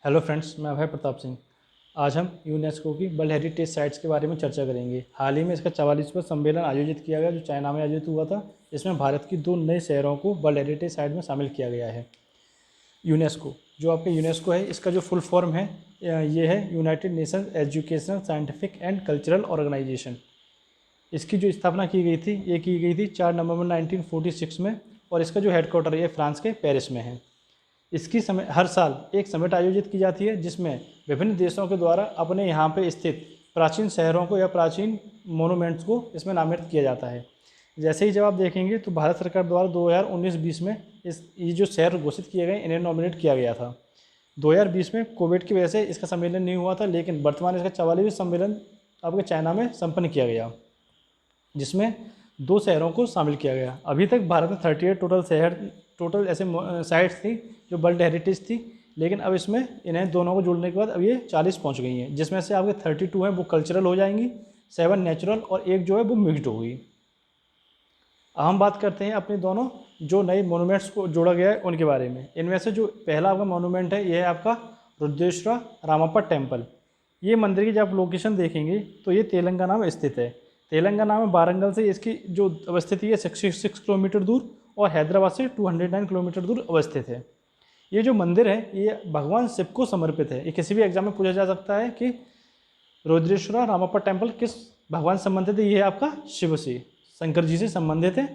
Hello friends, मैं अभय प्रताप सिंह। आज हम यूनेस्को की वर्ल्ड हेरिटेज साइट्स के बारे में चर्चा करेंगे। हाल ही में इसका 44वां सम्मेलन आयोजित किया गया जो चाइना में आयोजित हुआ था। इसमें भारत की 2 नए शहरों को वर्ल्ड हेरिटेज साइट में शामिल किया गया है। यूनेस्को जो आपका यूनेस्को है, इसका जो फुल फॉर्म है ये है United Nations Educational Scientific and Cultural Organization. इसकी जो स्थापना की गई थी ये की गई थी 4 नवंबर 1946 में, और इसका जो हेडक्वार्टर है ये फ्रांस के पेरिस में है। इसकी हर साल एक समिट आयोजित की जाती है जिसमें विभिन्न देशों के द्वारा अपने यहाँ पे स्थित प्राचीन शहरों को या प्राचीन मोनूमेंट्स को इसमें नामित किया जाता है। जैसे ही जब आप देखेंगे तो भारत सरकार द्वारा 2019-20 में ये जो शहर घोषित किए गए इन्हें नॉमिनेट किया गया था। 2020 में कोविड की वजह से इसका सम्मेलन नहीं हुआ था, लेकिन वर्तमान इसका 44वां सम्मेलन आपके चाइना में संपन्न किया गया, जिसमें 2 शहरों को शामिल किया गया। अभी तक भारत में 38 टोटल ऐसे साइट्स थी जो वर्ल्ड हेरिटेज थी, लेकिन अब इसमें इन्हें दोनों को जोड़ने के बाद अब ये 40 पहुंच गई हैं, जिसमें से आपके 32 हैं वो कल्चरल हो जाएंगी, 7 नेचुरल और एक जो है वो मिक्स्ड होगी। अब हम बात करते हैं अपने दोनों जो नए मोनूमेंट्स को जोड़ा गया है उनके बारे में। इनमें से जो पहला आपका मोनूमेंट है ये है आपका रुद्रेश्वर रामप्पा टेम्पल। ये मंदिर की जब आप लोकेशन देखेंगे तो ये तेलंगाना में स्थित है। तेलंगाना में वारंगल से इसकी जो अवस्थिति है 66 किलोमीटर दूर और हैदराबाद से 209 किलोमीटर दूर अवस्थित है। ये जो मंदिर है ये भगवान शिव को समर्पित है। ये किसी भी एग्जाम में पूछा जा सकता है कि रुद्रेश्वर रामप्पा टेम्पल किस भगवान से संबंधित है। ये है आपका शिव से, शंकर जी से संबंधित है।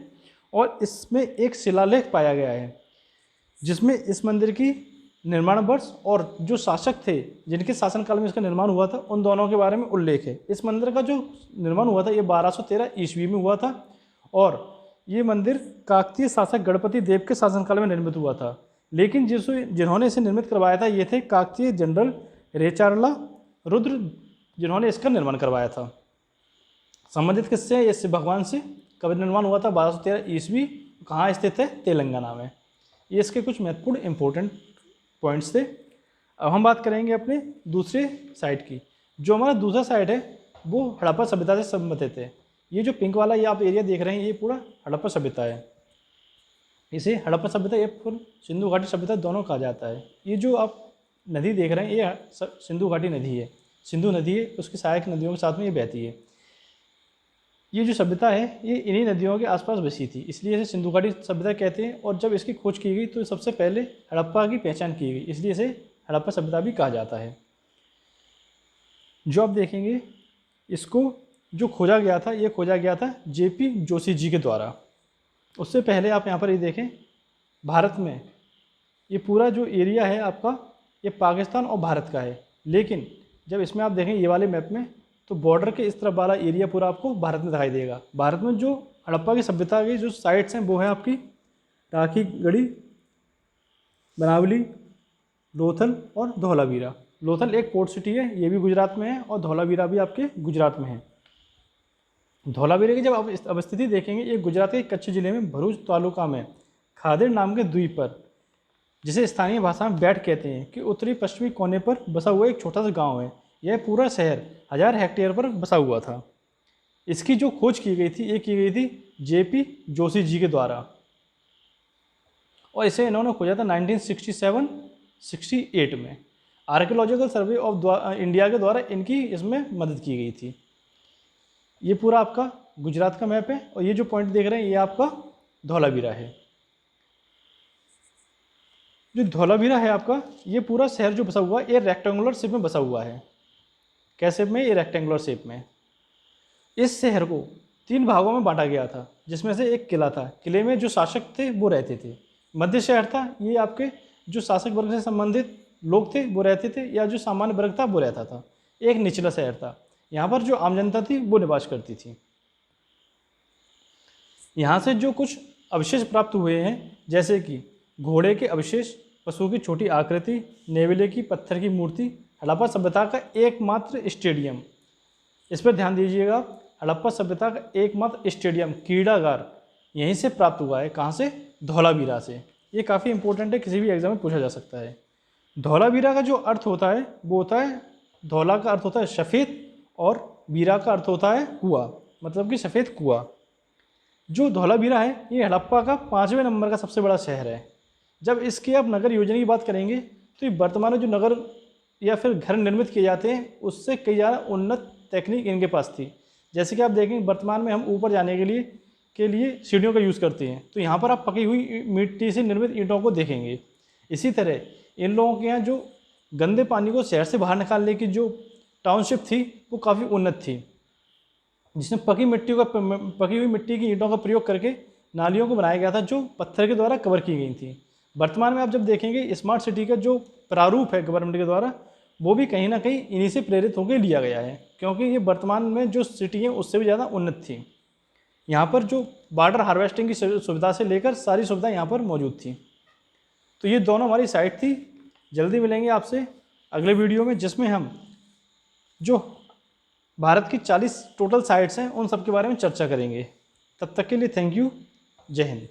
और इसमें एक शिलालेख पाया गया है जिसमें इस मंदिर की निर्माण वर्ष और जो शासक थे जिनके शासनकाल में इसका निर्माण हुआ था उन दोनों के बारे में उल्लेख है। इस मंदिर का जो निर्माण हुआ था ये 1213 ईस्वी में हुआ था, और ये मंदिर काकतीय शासक गणपति देव के शासनकाल में निर्मित हुआ था। लेकिन जिन्होंने इसे निर्मित करवाया था ये थे काकतीय जनरल रेचारला रुद्र, जिन्होंने इसका निर्माण करवाया था। संबंधित किससे है? इससे भगवान से। कब निर्माण हुआ था? 1213 ईस्वी। कहाँ स्थित है? तेलंगाना में। ये इसके कुछ महत्वपूर्ण इंपॉर्टेंट पॉइंट्स थे। अब हम बात करेंगे अपने दूसरे साइट की। जो हमारा दूसरा साइट है वो हड़प्पा सभ्यता से संबंधित है। ये जो पिंक वाला ये आप एरिया देख रहे हैं ये पूरा हड़प्पा सभ्यता है। इसे हड़प्पा सभ्यता या फिर सिंधु घाटी सभ्यता दोनों कहा जाता है। ये जो आप नदी देख रहे हैं ये सिंधु घाटी नदी है, सिंधु नदी है, उसकी सहायक नदियों के साथ में ये बहती है। ये जो सभ्यता है ये इन्हीं नदियों के आसपास बसी थी, इसलिए इसे सिंधु घाटी सभ्यता कहते हैं। और जब इसकी खोज की गई तो सबसे पहले हड़प्पा की पहचान की गई, इसलिए इसे हड़प्पा सभ्यता भी कहा जाता है। जो आप देखेंगे इसको जो खोजा गया था ये खोजा गया था जेपी जोशी जी के द्वारा। उससे पहले आप यहाँ पर ये देखें, भारत में ये पूरा जो एरिया है आपका ये पाकिस्तान और भारत का है, लेकिन जब इसमें आप देखें ये वाले मैप में तो बॉर्डर के इस तरफ वाला एरिया पूरा आपको भारत में दिखाई देगा। भारत में जो हड़प्पा की सभ्यता की जो साइट्स हैं वो है आपकी टाकी गढ़ी, बनावली, लोथल और धौलावीरा। लोथल एक पोर्ट सिटी है, ये भी गुजरात में है, और धौलावीरा भी आपके गुजरात में है। धौलावीरा की जब आप अवस्थिति देखेंगे ये गुजरात के कच्छ जिले में भरूच तालुका में खादेर नाम के द्वीप पर, जिसे स्थानीय भाषा में बैट कहते हैं, कि उत्तरी पश्चिमी कोने पर बसा हुआ एक छोटा सा गांव है। यह पूरा शहर 1000 हेक्टेयर पर बसा हुआ था। इसकी जो खोज की गई थी ये की गई थी जेपी जोशी जी के द्वारा, और इसे इन्होंने खोजा था 1967-68 में। आर्कियोलॉजिकल सर्वे ऑफ इंडिया के द्वारा इनकी इसमें मदद की गई थी। ये पूरा आपका गुजरात का मैप है, और ये जो पॉइंट देख रहे हैं ये आपका धौलावीरा है। जो धौलावीरा है आपका ये पूरा शहर जो बसा हुआ है ये रेक्टेंगुलर शेप में बसा हुआ है। कैसे में? ये रेक्टेंगुलर शेप में। इस शहर को 3 भागों में बांटा गया था, जिसमें से एक किला था। किले में जो शासक थे वो रहते थे। मध्य शहर था, ये आपके जो शासक वर्ग से संबंधित लोग थे वो रहते थे, या जो सामान्य वर्ग था वो रहता था। एक निचला शहर था, यहाँ पर जो आम जनता थी वो निवास करती थी। यहाँ से जो कुछ अवशेष प्राप्त हुए हैं जैसे कि घोड़े के अवशेष, पशु की छोटी आकृति, नेवले की पत्थर की मूर्ति, हड़प्पा सभ्यता का एकमात्र स्टेडियम, इस पर ध्यान दीजिएगा, हड़प्पा सभ्यता का एकमात्र स्टेडियम क्रीड़ागार यहीं से प्राप्त हुआ है। कहाँ से? धौलावीरा से। ये काफ़ी इंपॉर्टेंट है, किसी भी एग्जाम में पूछा जा सकता है। धौलावीरा का जो अर्थ होता है वो होता है, धौला का अर्थ होता है सफ़ेद और वीरा का अर्थ होता है कुआं, मतलब कि सफ़ेद कुआं। जो धौलावीरा है ये हड़प्पा का 5वें नंबर का सबसे बड़ा शहर है। जब इसकी आप नगर योजना की बात करेंगे तो ये वर्तमान में जो नगर या फिर घर निर्मित किए जाते हैं उससे कई ज़्यादा उन्नत तकनीक इनके पास थी। जैसे कि आप देखेंगे वर्तमान में हम ऊपर जाने के लिए सीढ़ियों का यूज़ करते हैं, तो यहाँ पर आप पकी हुई मिट्टी से निर्मित ईंटों को देखेंगे। इसी तरह इन लोगों के यहाँ जो गंदे पानी को शहर से बाहर निकालने की जो टाउनशिप थी वो काफ़ी उन्नत थी, जिसमें पकी हुई मिट्टी की ईंटों का प्रयोग करके नालियों को बनाया गया था जो पत्थर के द्वारा कवर की गई थी। वर्तमान में आप जब देखेंगे स्मार्ट सिटी का जो प्रारूप है गवर्नमेंट के द्वारा, वो भी कहीं ना कहीं इन्हीं से प्रेरित होकर लिया गया है, क्योंकि ये वर्तमान में जो सिटी है उससे भी ज़्यादा उन्नत थी। यहाँ पर जो वाटर हार्वेस्टिंग की सुविधा से लेकर सारी सुविधा यहाँ पर मौजूद थी। तो ये दोनों हमारी साइट थी। जल्दी मिलेंगे आपसे अगले वीडियो में, जिसमें हम जो भारत की 40 टोटल साइट्स हैं उन सब के बारे में चर्चा करेंगे। तब तक के लिए थैंक यू। जय हिंद।